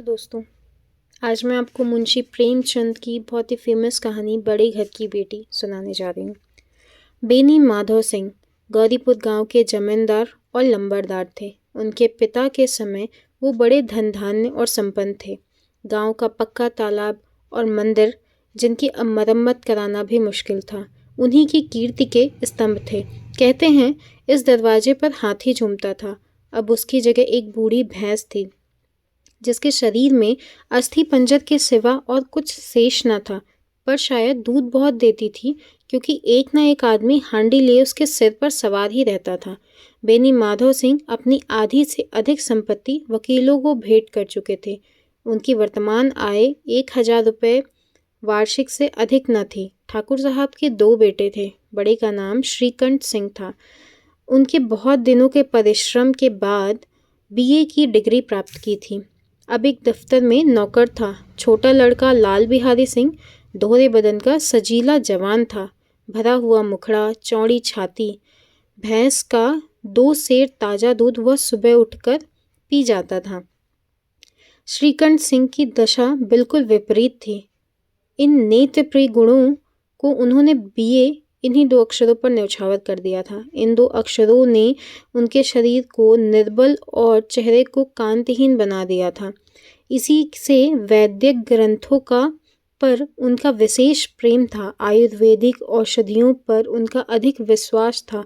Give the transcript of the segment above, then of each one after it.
दोस्तों, आज मैं आपको मुंशी प्रेमचंद की बहुत ही फेमस कहानी बड़े घर की बेटी सुनाने जा रही हूँ। बेनी माधव सिंह गौरीपुर गांव के जमींदार और लंबरदार थे। उनके पिता के समय वो बड़े धन धान्य और संपन्न थे। गांव का पक्का तालाब और मंदिर जिनकी मरम्मत कराना भी मुश्किल था, उन्हीं की कीर्ति के स्तंभ थे। कहते हैं इस दरवाजे पर हाथी झूमता था। अब उसकी जगह एक बूढ़ी भैंस थी जिसके शरीर में अस्थि पंजर के सिवा और कुछ शेष न था, पर शायद दूध बहुत देती थी, क्योंकि एक न एक आदमी हांडी लिए उसके सिर पर सवार ही रहता था। बेनी माधव सिंह अपनी आधी से अधिक संपत्ति वकीलों को भेंट कर चुके थे। उनकी वर्तमान आय 1000 रुपये वार्षिक से अधिक न थी। ठाकुर साहब के 2 बेटे थे। बड़े का नाम श्रीकंठ सिंह था। उनके बहुत दिनों के परिश्रम के बाद बीए की डिग्री प्राप्त की थी। अब एक दफ्तर में नौकर था। छोटा लड़का लाल बिहारी सिंह दोहरे बदन का सजीला जवान था। भरा हुआ मुखड़ा, चौड़ी छाती। भैंस का 2 सेर ताज़ा दूध वह सुबह उठकर पी जाता था। श्रीकंठ सिंह की दशा बिल्कुल विपरीत थी। इन नेत्रप्रिय गुणों को उन्होंने बीए इन्हीं 2 अक्षरों पर न्यौछावर कर दिया था। इन 2 अक्षरों ने उनके शरीर को निर्बल और चेहरे को कांतिहीन बना दिया था। इसी से वैद्यक ग्रंथों का पर उनका विशेष प्रेम था। आयुर्वेदिक औषधियों पर उनका अधिक विश्वास था।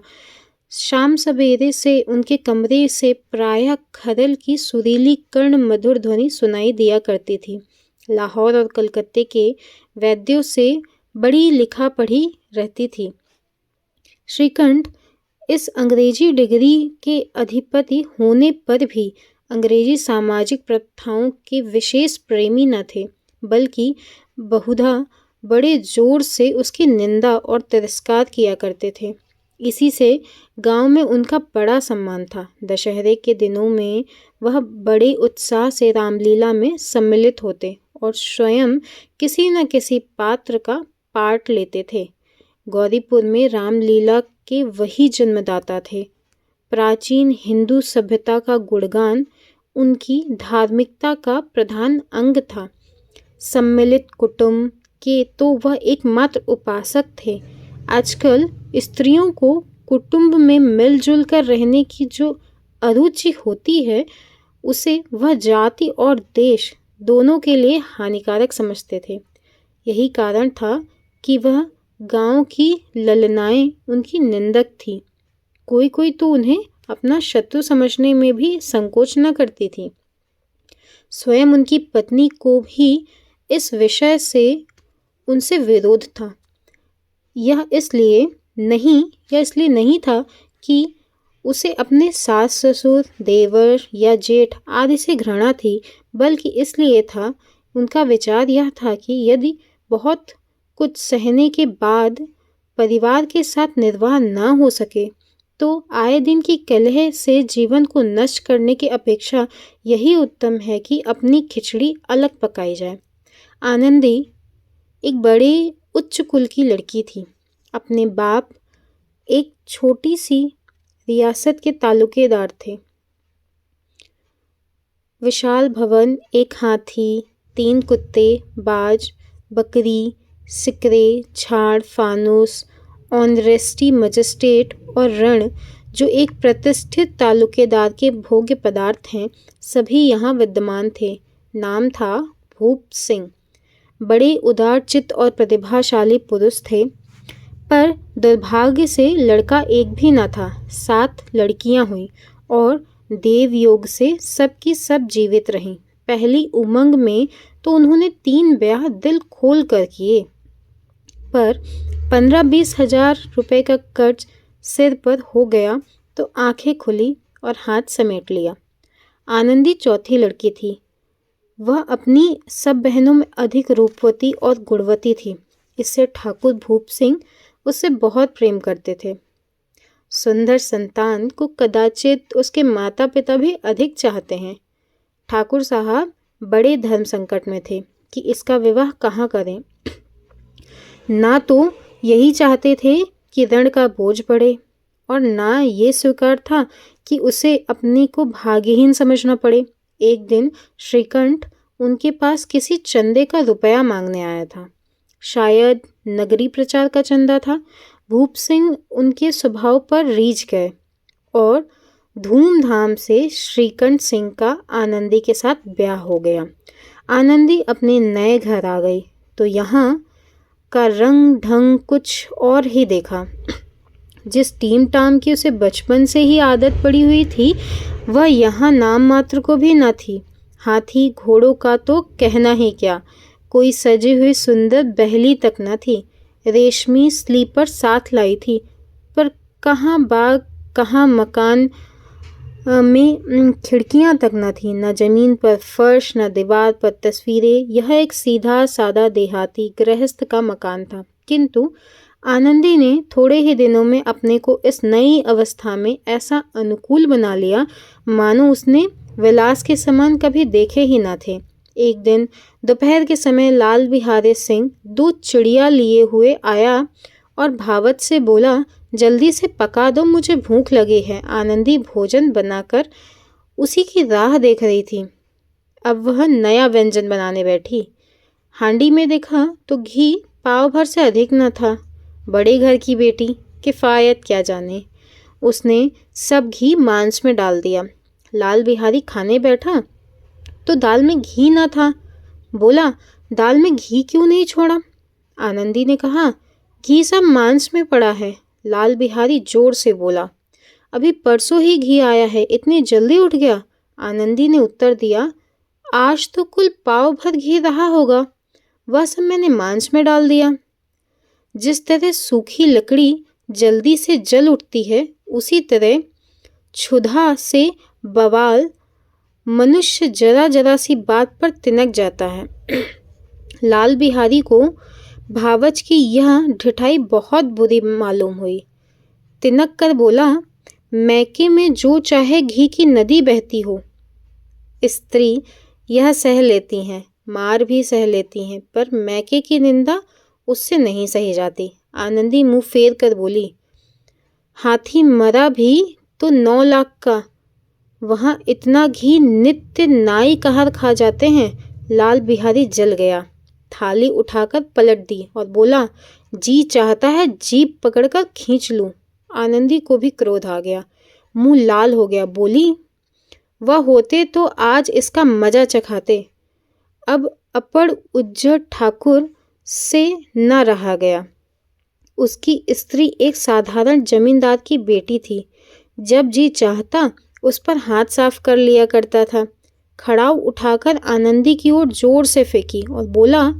शाम सवेरे से उनके कमरे से प्रायः खरल की सुरीली कर्ण मधुर ध्वनि सुनाई दिया करती थी। लाहौर और कलकत्ते के वैद्यों से बड़ी लिखा पढ़ी रहती थी। श्रीकंठ इस अंग्रेजी डिग्री के अधिपति होने पर भी अंग्रेजी सामाजिक प्रथाओं के विशेष प्रेमी न थे, बल्कि बहुधा बड़े जोर से उसकी निंदा और तिरस्कार किया करते थे। इसी से गांव में उनका बड़ा सम्मान था। दशहरे के दिनों में वह बड़े उत्साह से रामलीला में सम्मिलित होते और स्वयं किसी न किसी पात्र का पाठ लेते थे। गौरीपुर में रामलीला के वही जन्मदाता थे। प्राचीन हिंदू सभ्यता का गुणगान उनकी धार्मिकता का प्रधान अंग था। सम्मिलित कुटुंब के तो वह एकमात्र उपासक थे। आजकल स्त्रियों को कुटुंब में मिलजुल कर रहने की जो अरुचि होती है, उसे वह जाति और देश दोनों के लिए हानिकारक समझते थे। यही कारण था कि वह गांव की ललनाएं उनकी निंदक थी। कोई कोई तो उन्हें अपना शत्रु समझने में भी संकोच न करती थी। स्वयं उनकी पत्नी को भी इस विषय से उनसे विरोध था। यह इसलिए नहीं था कि उसे अपने सास ससुर, देवर या जेठ आदि से घृणा थी, बल्कि इसलिए था, उनका विचार यह था कि यदि बहुत कुछ सहने के बाद परिवार के साथ निर्वाह न हो सके, तो आए दिन की कलह से जीवन को नष्ट करने की अपेक्षा यही उत्तम है कि अपनी खिचड़ी अलग पकाई जाए। आनंदी एक बड़े उच्च कुल की लड़की थी। अपने बाप एक छोटी सी रियासत के तालुकेदार थे। विशाल भवन, एक हाथी, 3 कुत्ते, बाज, बकरी, सिकरे, झाड़, फानूस, ऑनरेस्टी मजिस्ट्रेट और रण, जो एक प्रतिष्ठित तालुकेदार के भोग्य पदार्थ हैं, सभी यहाँ विद्यमान थे। नाम था भूप सिंह। बड़े उदारचित्त और प्रतिभाशाली पुरुष थे, पर दुर्भाग्य से लड़का एक भी न था। 7 लड़कियां हुईं और देवयोग से सब की सब जीवित रहीं। पहली उमंग में तो उन्होंने 3 ब्याह दिल खोल कर किए, पर 15-20 हजार रुपए का कर्ज सिर पर हो गया तो आंखें खुली और हाथ समेट लिया। आनंदी चौथी लड़की थी। वह अपनी सब बहनों में अधिक रूपवती और गुणवती थी। इससे ठाकुर भूप सिंह उससे बहुत प्रेम करते थे। सुंदर संतान को कदाचित उसके माता पिता भी अधिक चाहते हैं। ठाकुर साहब बड़े धर्म संकट में थे कि इसका विवाह कहाँ करें। ना तो यही चाहते थे कि ऋण का बोझ बढ़े, और ना ये स्वीकार था कि उसे अपने को भाग्यहीन समझना पड़े। एक दिन श्रीकंठ उनके पास किसी चंदे का रुपया मांगने आया था। शायद नगरी प्रचार का चंदा था। भूप सिंह उनके स्वभाव पर रीझ गए और धूमधाम से श्रीकंठ सिंह का आनंदी के साथ ब्याह हो गया। आनंदी अपने नए घर आ गई तो यहाँ का रंग ढंग कुछ और ही देखा। जिस टीम टाम की उसे बचपन से ही आदत पड़ी हुई थी वह यहाँ नाम मात्र को भी न थी। हाथी घोड़ों का तो कहना ही क्या, कोई सजी हुई सुंदर बहली तक न थी। रेशमी स्लीपर साथ लाई थी, पर कहाँ बाग कहाँ मकान में खिड़कियां तक न थी, न जमीन पर फर्श, न दीवार पर तस्वीरें। यह एक सीधा सादा देहाती गृहस्थ का मकान था, किंतु आनंदी ने थोड़े ही दिनों में अपने को इस नई अवस्था में ऐसा अनुकूल बना लिया मानो उसने विलास के समान कभी देखे ही न थे। एक दिन दोपहर के समय लाल बिहारी सिंह 2 चिड़िया लिए हुए आया और भावत से बोला, जल्दी से पका दो, मुझे भूख लगी है। आनंदी भोजन बनाकर उसी की राह देख रही थी। अब वह नया व्यंजन बनाने बैठी। हांडी में देखा तो घी पाव भर से अधिक न था। बड़े घर की बेटी, किफ़ायत क्या जाने। उसने सब घी मांस में डाल दिया। लाल बिहारी खाने बैठा तो दाल में घी न था। बोला, दाल में घी क्यों नहीं छोड़ा? आनंदी ने कहा, घी सब मांस में पड़ा है। लाल बिहारी जोर से बोला, अभी परसों ही घी आया है, इतनी जल्दी उठ गया? आनंदी ने उत्तर दिया, आज तो कुल पाव भर घी रहा होगा, वह सब मैंने मांस में डाल दिया। जिस तरह सूखी लकड़ी जल्दी से जल उठती है, उसी तरह क्षुधा से बवाल मनुष्य जरा जरा सी बात पर तिनक जाता है। लाल बिहारी को भावच की यह ढिठाई बहुत बुरी मालूम हुई। तिनक कर बोला, मैके में जो चाहे घी की नदी बहती हो। स्त्री यह सह लेती हैं, मार भी सह लेती हैं, पर मैके की निंदा उससे नहीं सही जाती। आनंदी मुंह फेर कर बोली, हाथी मरा भी तो 9 लाख का, वहाँ इतना घी नित्य नाई कहर खा जाते हैं। लाल बिहारी जल गया, थाली उठाकर पलट दी और बोला, जी चाहता है जीभ पकड़कर खींच लूं। आनंदी को भी क्रोध आ गया, मुंह लाल हो गया। बोली, वह होते तो आज इसका मजा चखाते। अब अपर उज्जर ठाकुर से न रहा गया। उसकी स्त्री एक साधारण जमींदार की बेटी थी। जब जी चाहता उस पर हाथ साफ कर लिया करता था। खड़ाऊ उठाकर आनंदी की ओर जोर से फेंकी और बोला,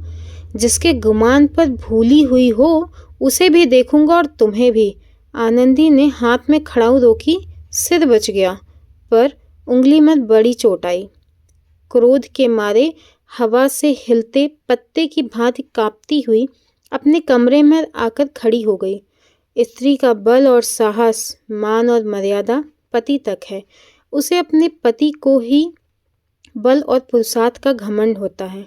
जिसके गुमान पर भूली हुई हो उसे भी देखूंगा और तुम्हें भी। आनंदी ने हाथ में खड़ाऊ रोकी, सिर बच गया, पर उंगली में बड़ी चोट आई। क्रोध के मारे हवा से हिलते पत्ते की भांति कांपती हुई अपने कमरे में आकर खड़ी हो गई। स्त्री का बल और साहस, मान और मर्यादा पति तक है। उसे अपने पति को ही बल और पुरुषार्थ का घमंड होता है।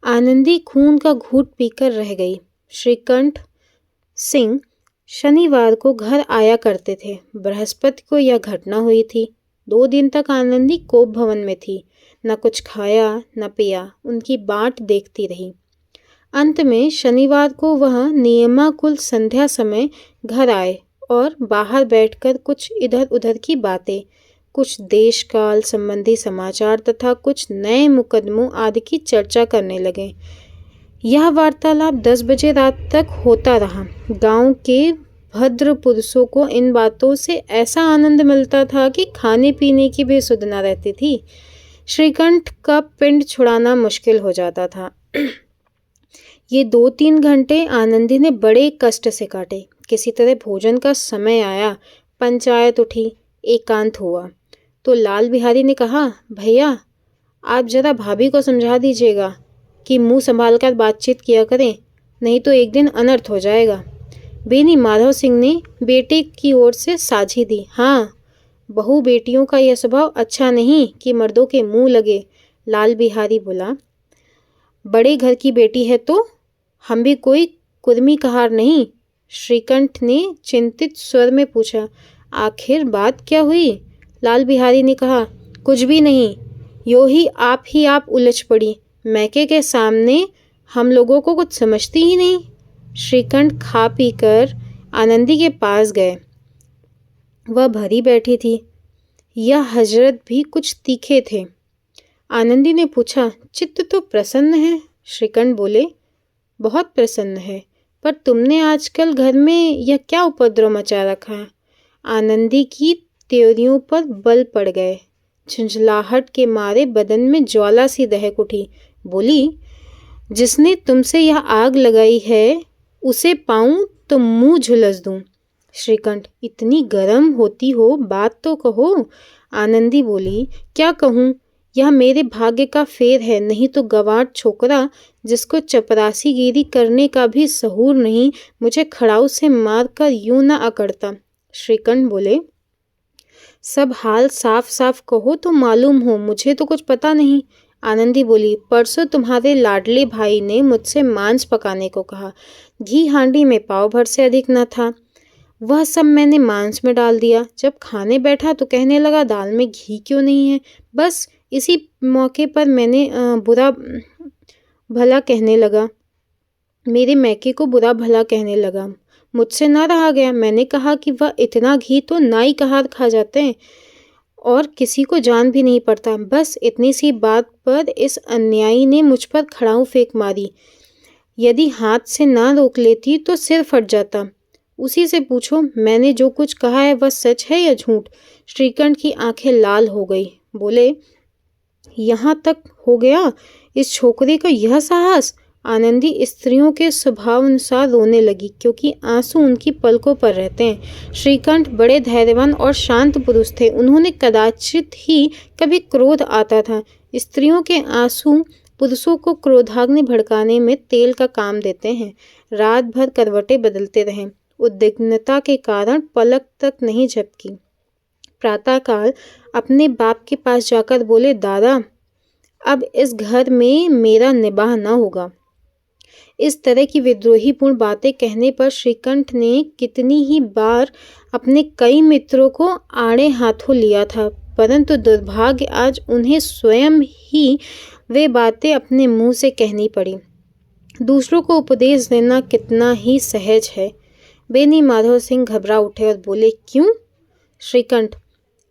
आनंदी खून का घूंट पीकर रह गई। श्रीकंठ सिंह शनिवार को घर आया करते थे। बृहस्पति को यह घटना हुई थी। 2 दिन तक आनंदी कोप भवन में थी, न कुछ खाया न पिया, उनकी बाट देखती रही। अंत में शनिवार को वह नियमाकुल संध्या समय घर आए और बाहर बैठकर कुछ इधर उधर की बातें, कुछ देश काल संबंधी समाचार तथा कुछ नए मुकदमों आदि की चर्चा करने लगे। यह वार्तालाप 10 बजे रात तक होता रहा। गांव के भद्र पुरुषों को इन बातों से ऐसा आनंद मिलता था कि खाने पीने की भी सुध न रहती थी। श्रीकंठ का पिंड छुड़ाना मुश्किल हो जाता था। ये 2-3 घंटे आनंदी ने बड़े कष्ट से काटे। किसी तरह भोजन का समय आया, पंचायत उठी, एकांत हुआ तो लाल बिहारी ने कहा, भैया आप जरा भाभी को समझा दीजिएगा कि मुंह संभाल कर बातचीत किया करें, नहीं तो एक दिन अनर्थ हो जाएगा। बेनी माधव सिंह ने बेटे की ओर से साझी दी, हाँ, बहू बेटियों का यह स्वभाव अच्छा नहीं कि मर्दों के मुंह लगे। लाल बिहारी बोला, बड़े घर की बेटी है तो हम भी कोई कुर्मी कहार नहीं। श्रीकंठ ने चिंतित स्वर में पूछा, आखिर बात क्या हुई? लाल बिहारी ने कहा, कुछ भी नहीं, यो ही आप उलझ पड़ी। मैके के सामने हम लोगों को कुछ समझती ही नहीं। श्रीकंठ खा पी कर आनंदी के पास गए। वह भरी बैठी थी। यह हजरत भी कुछ तीखे थे। आनंदी ने पूछा, चित्त तो प्रसन्न है। श्रीकंठ बोले, बहुत प्रसन्न है, पर तुमने आजकल घर में यह क्या उपद्रव मचा रखा है? आनंदी की त्योरियों पर बल पड़ गए। झुंझलाहट के मारे बदन में ज्वाला सी दहक उठी। बोली, जिसने तुमसे यह आग लगाई है उसे पाऊं तो मुंह झुलस दूं। श्रीकंठ, इतनी गर्म होती हो, बात तो कहो। आनंदी बोली, क्या कहूं, यह मेरे भाग्य का फेर है, नहीं तो गंवार छोकरा जिसको चपरासीगिरी करने का भी सहूर नहीं, मुझे खड़ाऊ से मारकर यूं न अकड़ता। श्रीकंठ बोले, सब हाल साफ साफ कहो तो मालूम हो, मुझे तो कुछ पता नहीं। आनंदी बोली, परसों तुम्हारे लाडले भाई ने मुझसे मांस पकाने को कहा। घी हांडी में पाव भर से अधिक न था। वह सब मैंने मांस में डाल दिया। जब खाने बैठा तो कहने लगा, दाल में घी क्यों नहीं है। बस इसी मौके पर मैंने बुरा भला कहने लगा, मेरे मैके को बुरा भला कहने लगा। मुझसे ना रहा गया। मैंने कहा कि वह इतना घी तो नाई का हाथ खा जाते हैं और किसी को जान भी नहीं पड़ता। बस इतनी सी बात पर इस अन्यायी ने मुझ पर खड़ाऊ फेंक मारी। यदि हाथ से ना रोक लेती तो सिर फट जाता। उसी से पूछो, मैंने जो कुछ कहा है वह सच है या झूठ। श्रीकंठ की आंखें लाल हो गई। बोले, यहाँ तक हो गया इस छोकरे का यह साहस। आनंदी स्त्रियों के स्वभाव अनुसार रोने लगी, क्योंकि आंसू उनकी पलकों पर रहते हैं। श्रीकंठ बड़े धैर्यवान और शांत पुरुष थे। उन्होंने कदाचित ही कभी क्रोध आता था। स्त्रियों के आंसू पुरुषों को क्रोधाग्नि भड़काने में तेल का काम देते हैं। रात भर करवटें बदलते रहे। उद्विग्नता के कारण पलक तक नहीं झपकी। प्रातःकाल अपने बाप के पास जाकर बोले, दादा, अब इस घर में मेरा निबाह न होगा। इस तरह की विद्रोहीपूर्ण बातें कहने पर श्रीकंठ ने कितनी ही बार अपने कई मित्रों को आड़े हाथों लिया था, परंतु दुर्भाग्य आज उन्हें स्वयं ही वे बातें अपने मुंह से कहनी पड़ी। दूसरों को उपदेश देना कितना ही सहज है। बेनी माधव सिंह घबरा उठे और बोले, क्यों? श्रीकंठ,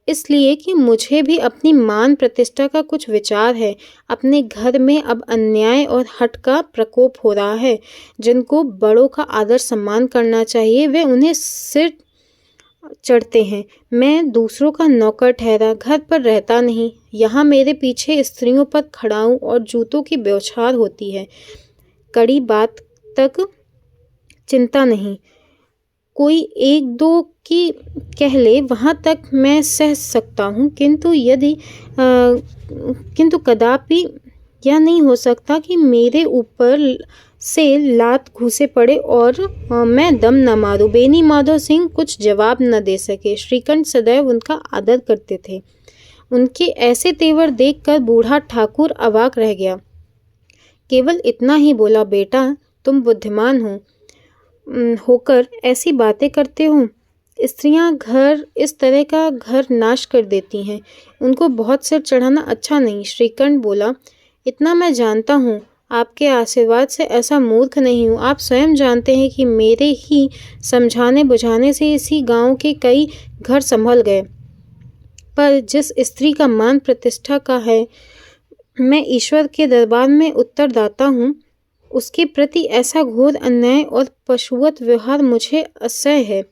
इसलिए कि मुझे भी अपनी मान प्रतिष्ठा का कुछ विचार है। अपने घर में अब अन्याय और हठ का प्रकोप हो रहा है। जिनको बड़ों का आदर सम्मान करना चाहिए वे उन्हें सिर चढ़ते हैं। मैं दूसरों का नौकर ठहरा घर पर रहता नहीं। यहाँ मेरे पीछे स्त्रियों पर खड़ाऊं और जूतों की बौछार होती है। कड़ी बात तक चिंता नहीं, कोई एक दो की कह ले वहाँ तक मैं सह सकता हूँ, किंतु कदापि यह नहीं हो सकता कि मेरे ऊपर से लात घुसे पड़े और मैं दम न मारूं। बेनी माधव सिंह कुछ जवाब न दे सके। श्रीकंठ सदैव उनका आदर करते थे। उनके ऐसे तेवर देखकर बूढ़ा ठाकुर अवाक रह गया। केवल इतना ही बोला, बेटा, तुम बुद्धिमान होकर ऐसी बातें करते हो। स्त्रियां घर इस तरह का घर नाश कर देती हैं। उनको बहुत सिर चढ़ाना अच्छा नहीं। श्रीकंठ बोला, इतना मैं जानता हूँ। आपके आशीर्वाद से ऐसा मूर्ख नहीं हूँ। आप स्वयं जानते हैं कि मेरे ही समझाने बुझाने से इसी गांव के कई घर संभल गए। पर जिस स्त्री का मान प्रतिष्ठा का है, मैं ईश्वर के दरबार में उत्तरदाता हूँ, उसके प्रति ऐसा घोर अन्याय और पशुवत व्यवहार मुझे असह्य है।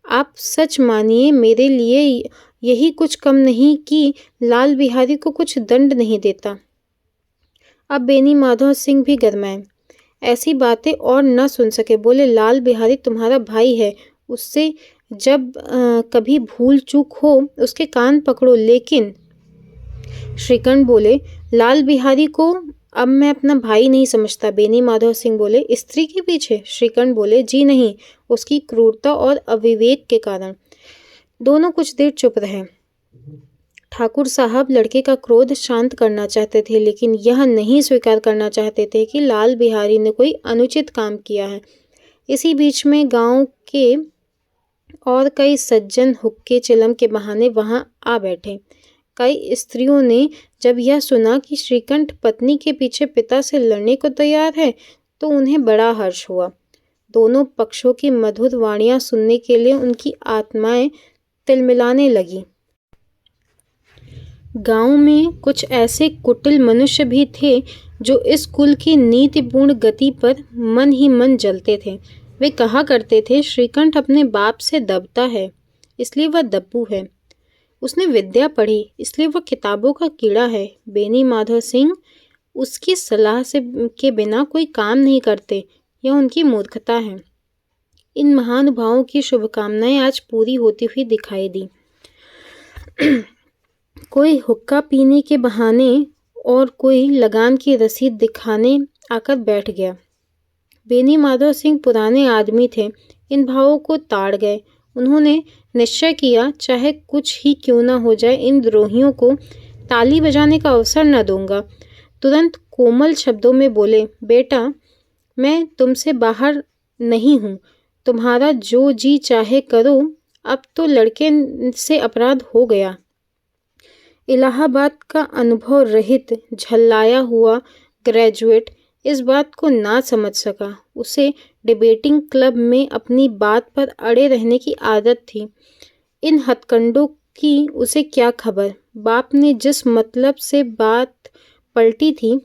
आप सच मानिए, मेरे लिए यही कुछ कम नहीं कि लाल बिहारी को कुछ दंड नहीं देता। अब बेनी माधव सिंह भी गरमाए। ऐसी बातें और न सुन सके। बोले, लाल बिहारी तुम्हारा भाई है। उससे जब कभी भूल चूक हो उसके कान पकड़ो। लेकिन श्रीकंठ बोले, लाल बिहारी को अब मैं अपना भाई नहीं समझता। बेनी माधव सिंह बोले, स्त्री के पीछे? श्रीकंठ बोले, जी नहीं, उसकी क्रूरता और अविवेक के कारण। दोनों कुछ देर चुप रहे। ठाकुर साहब लड़के का क्रोध शांत करना चाहते थे, लेकिन यह नहीं स्वीकार करना चाहते थे कि लाल बिहारी ने कोई अनुचित काम किया है। इसी बीच में गांव के और कई सज्जन हुक्के चिलम के बहाने वहां आ बैठे। कई स्त्रियों ने जब यह सुना कि श्रीकंठ पत्नी के पीछे पिता से लड़ने को तैयार है तो उन्हें बड़ा हर्ष हुआ। दोनों पक्षों की मधुर वाणियां सुनने के लिए उनकी आत्माएं तिलमिलाने लगी। गांव में कुछ ऐसे कुटिल मनुष्य भी थे जो इस कुल की नीतिपूर्ण गति पर मन ही मन जलते थे। वे कहा करते थे, श्रीकंठ अपने बाप से दबता है इसलिए वह दब्बू है, उसने विद्या पढ़ी इसलिए वह किताबों का कीड़ा है। बेनी माधव सिंह उसकी सलाह से के बिना कोई काम नहीं करते, यह उनकी मूर्खता है। इन महानुभावों की शुभकामनाएं आज पूरी होती हुई दिखाई दी। कोई हुक्का पीने के बहाने और कोई लगान की रसीद दिखाने आकर बैठ गया। बेनी माधव सिंह पुराने आदमी थे, इन भावों को ताड़ गए। उन्होंने निश्चय किया, चाहे कुछ ही क्यों न हो जाए, इन द्रोहियों को ताली बजाने का अवसर न दूंगा। तुरंत कोमल शब्दों में बोले, बेटा मैं तुमसे बाहर नहीं हूँ, तुम्हारा जो जी चाहे करो, अब तो लड़के से अपराध हो गया। इलाहाबाद का अनुभव रहित झल्लाया हुआ ग्रेजुएट इस बात को ना समझ सका। उसे डिबेटिंग क्लब में अपनी बात पर अड़े रहने की आदत थी। इन हथकंडों की उसे क्या खबर। बाप ने जिस मतलब से बात पलटी थी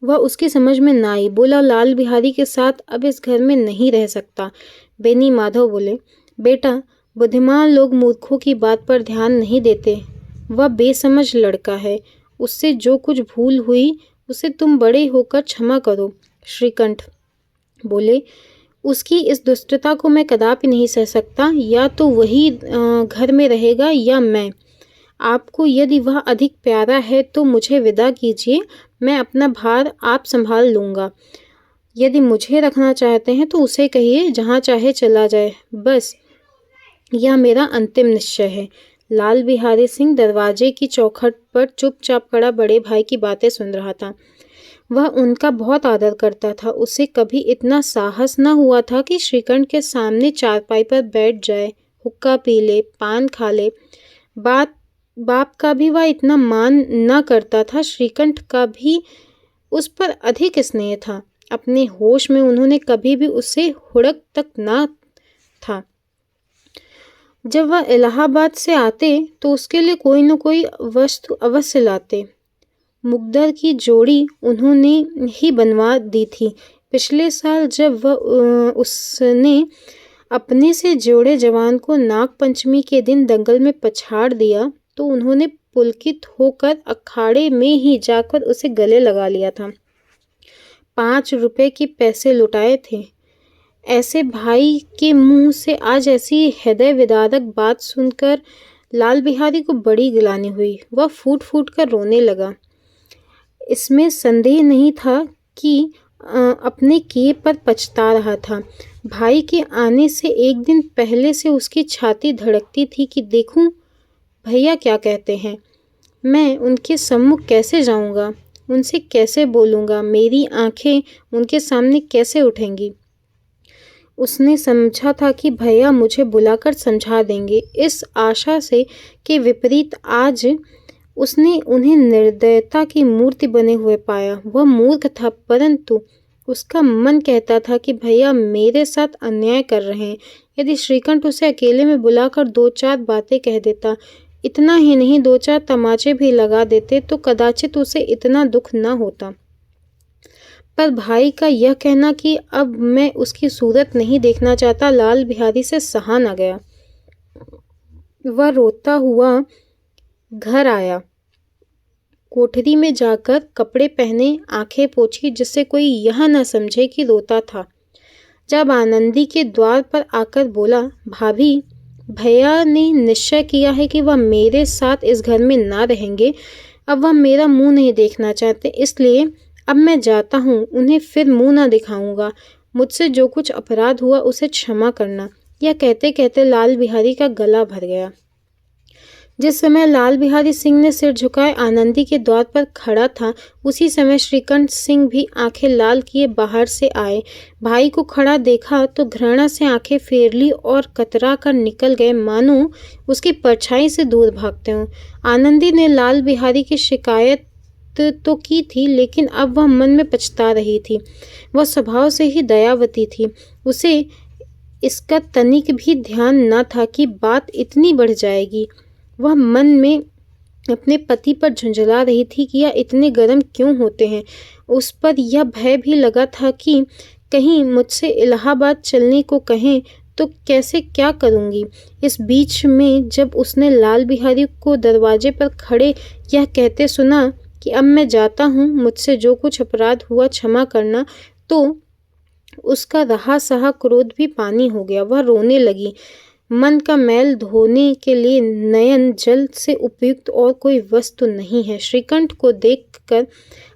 वह उसकी समझ में ना आई। बोला, लाल बिहारी के साथ अब इस घर में नहीं रह सकता। बेनी माधव बोले, बेटा बुद्धिमान लोग मूर्खों की बात पर ध्यान नहीं देते। वह बेसमझ लड़का है, उससे जो कुछ भूल हुई उसे तुम बड़े होकर क्षमा करो। श्रीकंठ बोले, उसकी इस दुष्टता को मैं कदापि नहीं सह सकता। या तो वही घर में रहेगा या मैं। आपको यदि वह अधिक प्यारा है तो मुझे विदा कीजिए, मैं अपना भार आप संभाल लूँगा। यदि मुझे रखना चाहते हैं तो उसे कहिए जहाँ चाहे चला जाए, बस यह मेरा अंतिम निश्चय है। लाल बिहारी सिंह दरवाजे की चौखट पर चुपचाप खड़ा बड़े भाई की बातें सुन रहा था। वह उनका बहुत आदर करता था। उसे कभी इतना साहस न हुआ था कि श्रीकंठ के सामने चारपाई पर बैठ जाए, हुक्का पी ले, पान खा ले। बाप का भी वह इतना मान न करता था। श्रीकंठ का भी उस पर अधिक स्नेह था। अपने होश में उन्होंने कभी भी उसे हुड़क तक न था। जब वह इलाहाबाद से आते तो उसके लिए कोई न कोई वस्तु अवश्य लाते। मुकद्दर की जोड़ी उन्होंने ही बनवा दी थी। पिछले साल जब उसने अपने से जोड़े जवान को नाग पंचमी के दिन दंगल में पछाड़ दिया तो उन्होंने पुलकित होकर अखाड़े में ही जाकर उसे गले लगा लिया था। 5 रुपए के पैसे लुटाए थे। ऐसे भाई के मुंह से आज ऐसी हृदय विदारक बात सुनकर लाल बिहारी को बड़ी गिलानी हुई। वह फूट फूट कर रोने लगा। इसमें संदेह नहीं था कि अपने किए पर पछता रहा था। भाई के आने से एक दिन पहले से उसकी छाती धड़कती थी कि देखूं भैया क्या कहते हैं। मैं उनके सम्मुख कैसे जाऊंगा, उनसे कैसे बोलूंगा, मेरी आंखें उनके सामने कैसे उठेंगी। उसने समझा था कि भैया मुझे बुलाकर समझा देंगे। इस आशा से के विपरीत आज उसने उन्हें निर्दयता की मूर्ति बने हुए पाया। वह मूर्ख था, परंतु उसका मन कहता था कि भैया मेरे साथ अन्याय कर रहे हैं। यदि श्रीकंठ उसे अकेले में बुलाकर 2-4 बातें कह देता, इतना ही नहीं 2-4 तमाचे भी लगा देते तो कदाचित उसे इतना दुख न होता। पर भाई का यह कहना कि अब मैं उसकी सूरत नहीं देखना चाहता, लाल बिहारी से सहा न गया। वह रोता हुआ घर आया। कोठरी में जाकर कपड़े पहने, आंखें पोंछी, जिससे कोई यह न समझे कि रोता था। जब आनंदी के द्वार पर आकर बोला, भाभी भैया ने निश्चय किया है कि वह मेरे साथ इस घर में ना रहेंगे। अब वह मेरा मुंह नहीं देखना चाहते, इसलिए अब मैं जाता हूँ। उन्हें फिर मुंह ना दिखाऊंगा। मुझसे जो कुछ अपराध हुआ उसे क्षमा करना। यह कहते कहते लाल बिहारी का गला भर गया। जिस समय लाल बिहारी सिंह ने सिर झुकाए आनंदी के द्वार पर खड़ा था, उसी समय श्रीकंठ सिंह भी आंखें लाल किए बाहर से आए। भाई को खड़ा देखा तो घृणा से आंखें फेर ली और कतरा कर निकल गए, मानो उसकी परछाई से दूर भागते हों। आनंदी ने लाल बिहारी की शिकायत तो की थी, लेकिन अब वह मन में पछता रही थी। वह स्वभाव से ही दयावती थी। उसे इसका तनिक भी ध्यान न था कि बात इतनी बढ़ जाएगी। वह मन में अपने पति पर झुंझला रही थी कि यह इतने गर्म क्यों होते हैं। उस पर यह भय भी लगा था कि कहीं मुझसे इलाहाबाद चलने को कहें तो कैसे क्या करूंगी। इस बीच में जब उसने लाल बिहारी को दरवाजे पर खड़े यह कहते सुना कि अब मैं जाता हूँ, मुझसे जो कुछ अपराध हुआ क्षमा करना, तो उसका रहा सहा क्रोध भी पानी हो गया। वह रोने लगी। मन का मैल धोने के लिए नयन जल से उपयुक्त और कोई वस्तु नहीं है। श्रीकंठ को देखकर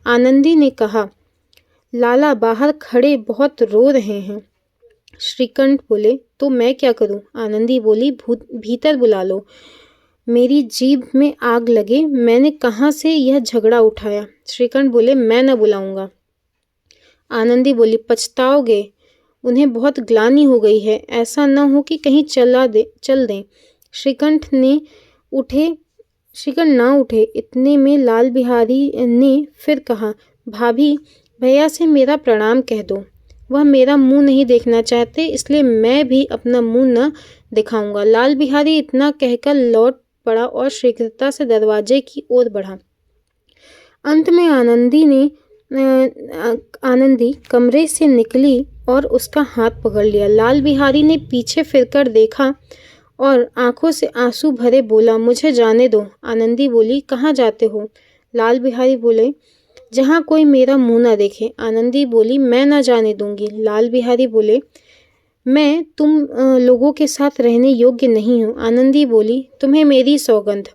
आनंदी ने कहा, लाला बाहर खड़े बहुत रो रहे हैं। श्रीकंठ बोले, तो मैं क्या करूं? आनंदी बोली, भीतर बुला लो। मेरी जीभ में आग लगे, मैंने कहाँ से यह झगड़ा उठाया? श्रीकंठ बोले, मैं न बुलाऊंगा। आनंदी बोली, पछताओगे, उन्हें बहुत ग्लानि हो गई है, ऐसा न हो कि कहीं चल दें। श्रीकंठ ना उठे। इतने में लाल बिहारी ने फिर कहा, भाभी, भैया से मेरा प्रणाम कह दो। वह मेरा मुंह नहीं देखना चाहते, इसलिए मैं भी अपना मुंह न दिखाऊंगा। लाल बिहारी इतना कहकर लौट पड़ा और शीघ्रता से दरवाजे की ओर बढ़ा। अंत में आनंदी कमरे से निकली और उसका हाथ पकड़ लिया। लाल बिहारी ने पीछे फिरकर देखा और आंखों से आंसू भरे बोला, मुझे जाने दो। आनंदी बोली, कहाँ जाते हो? लाल बिहारी बोले, जहाँ कोई मेरा मुंह ना देखे। आनंदी बोली, मैं ना जाने दूंगी। लाल बिहारी बोले, मैं तुम लोगों के साथ रहने योग्य नहीं हूँ। आनंदी बोली, तुम्हें मेरी सौगंध,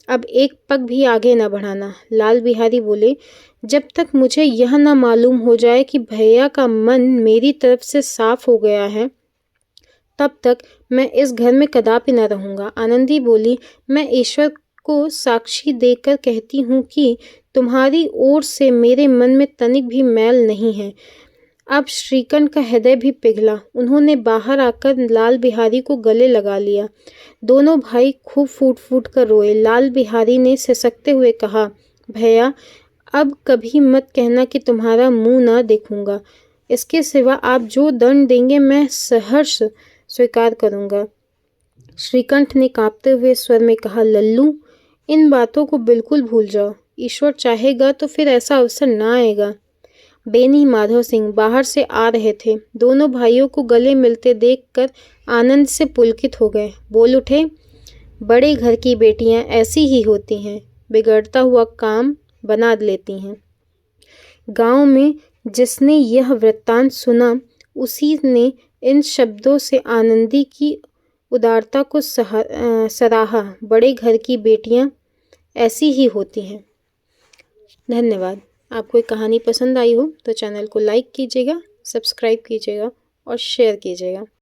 अब एक पग भी आगे न बढ़ाना। लाल बिहारी बोले, जब तक मुझे यह न मालूम हो जाए कि भैया का मन मेरी तरफ से साफ हो गया है, तब तक मैं इस घर में कदापि न रहूंगा। आनंदी बोली, मैं ईश्वर को साक्षी देकर कहती हूँ कि तुम्हारी ओर से मेरे मन में तनिक भी मैल नहीं है। अब श्रीकंठ का हृदय भी पिघला। उन्होंने बाहर आकर लाल बिहारी को गले लगा लिया। दोनों भाई खूब फूट फूट कर रोए। लाल बिहारी ने सिसकते हुए कहा, भैया, अब कभी मत कहना कि तुम्हारा मुंह ना देखूंगा। इसके सिवा आप जो दंड देंगे मैं सहर्ष स्वीकार करूंगा। श्रीकंठ ने कांपते हुए स्वर में कहा, लल्लू, इन बातों को बिल्कुल भूल जाओ। ईश्वर चाहेगा तो फिर ऐसा अवसर ना आएगा। बेनी माधव सिंह बाहर से आ रहे थे। दोनों भाइयों को गले मिलते देखकर आनंद से पुलकित हो गए। बोल उठे, बड़े घर की बेटियां ऐसी ही होती हैं, बिगड़ता हुआ काम बना लेती हैं। गांव में जिसने यह वृत्तांत सुना, उसी ने इन शब्दों से आनंदी की उदारता को सराहा। बड़े घर की बेटियां ऐसी ही होती हैं। धन्यवाद। आपको ये कहानी पसंद आई हो तो चैनल को लाइक कीजिएगा, सब्सक्राइब कीजिएगा और शेयर कीजिएगा।